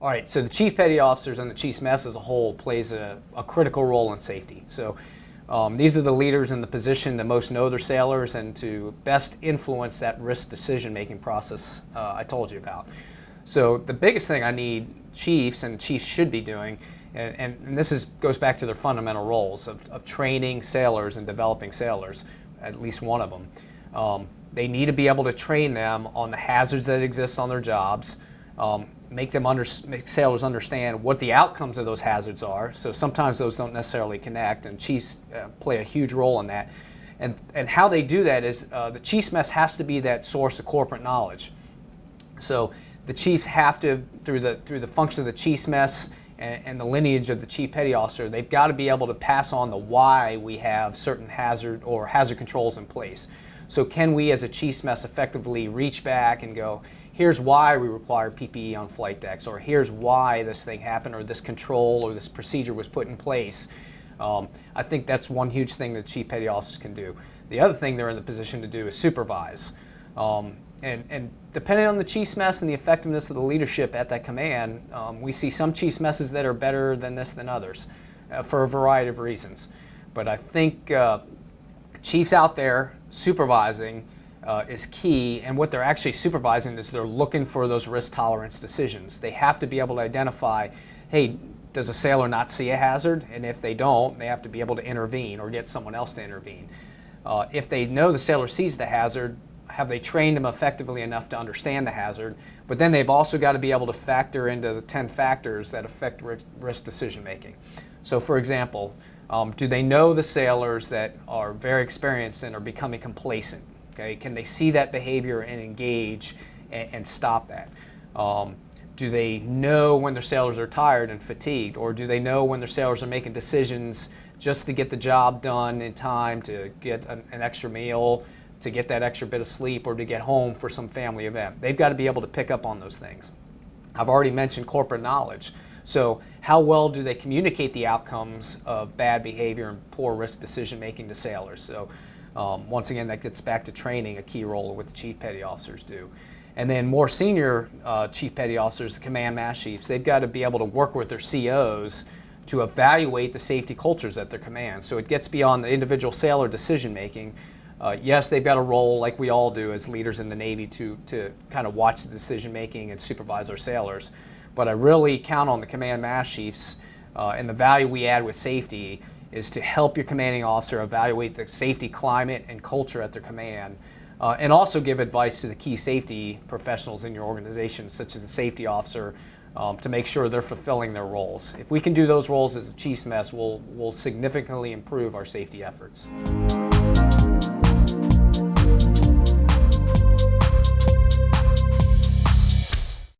All right, so the chief petty officers and the chief's mess as a whole plays a critical role in safety. So these are the leaders in the position to most know their sailors and to best influence that risk decision-making process I told you about. So the biggest thing I need chiefs, and chiefs should be doing, and this goes back to their fundamental roles of training sailors and developing sailors, at least one of them. They need to be able to train them on the hazards that exist on their jobs, make sailors understand what the outcomes of those hazards are. So sometimes those don't necessarily connect, and chiefs play a huge role in that. And how they do that is the chief's mess has to be that source of corporate knowledge. So the chiefs have to, through the function of the chief's mess and the lineage of the chief petty officer, they've got to be able to pass on the why we have certain hazard controls in place. So can we as a chief's mess effectively reach back and go, here's why we require PPE on flight decks, or here's why this thing happened, or this control or this procedure was put in place. I think that's one huge thing that chief petty officers can do. The other thing they're in the position to do is supervise. And depending on the chief's mess and the effectiveness of the leadership at that command, we see some chief's messes that are better than this than others for a variety of reasons. But I think chiefs out there supervising is key, and what they're actually supervising is they're looking for those risk tolerance decisions. They have to be able to identify, hey, does a sailor not see a hazard? And if they don't, they have to be able to intervene or get someone else to intervene. If they know the sailor sees the hazard, have they trained him effectively enough to understand the hazard? But then they've also got to be able to factor into the 10 factors that affect risk decision making. So for example, do they know the sailors that are very experienced and are becoming complacent? Okay, can they see that behavior and engage and stop that? Do they know when their sailors are tired and fatigued, or do they know when their sailors are making decisions just to get the job done in time, to get an extra meal, to get that extra bit of sleep, or to get home for some family event? They've got to be able to pick up on those things. I've already mentioned corporate knowledge. So how well do they communicate the outcomes of bad behavior and poor risk decision making to sailors? So once again, that gets back to training, a key role of what the chief petty officers do. And then more senior chief petty officers, the command mass chiefs, they've got to be able to work with their COs to evaluate the safety cultures at their command. So it gets beyond the individual sailor decision making. Yes, they've got a role, like we all do as leaders in the Navy, to kind of watch the decision making and supervise our sailors. But I really count on the command mass chiefs, and the value we add with safety is to help your commanding officer evaluate the safety climate and culture at their command, and also give advice to the key safety professionals in your organization, such as the safety officer, to make sure they're fulfilling their roles. If we can do those roles as a chief's mess, we'll significantly improve our safety efforts.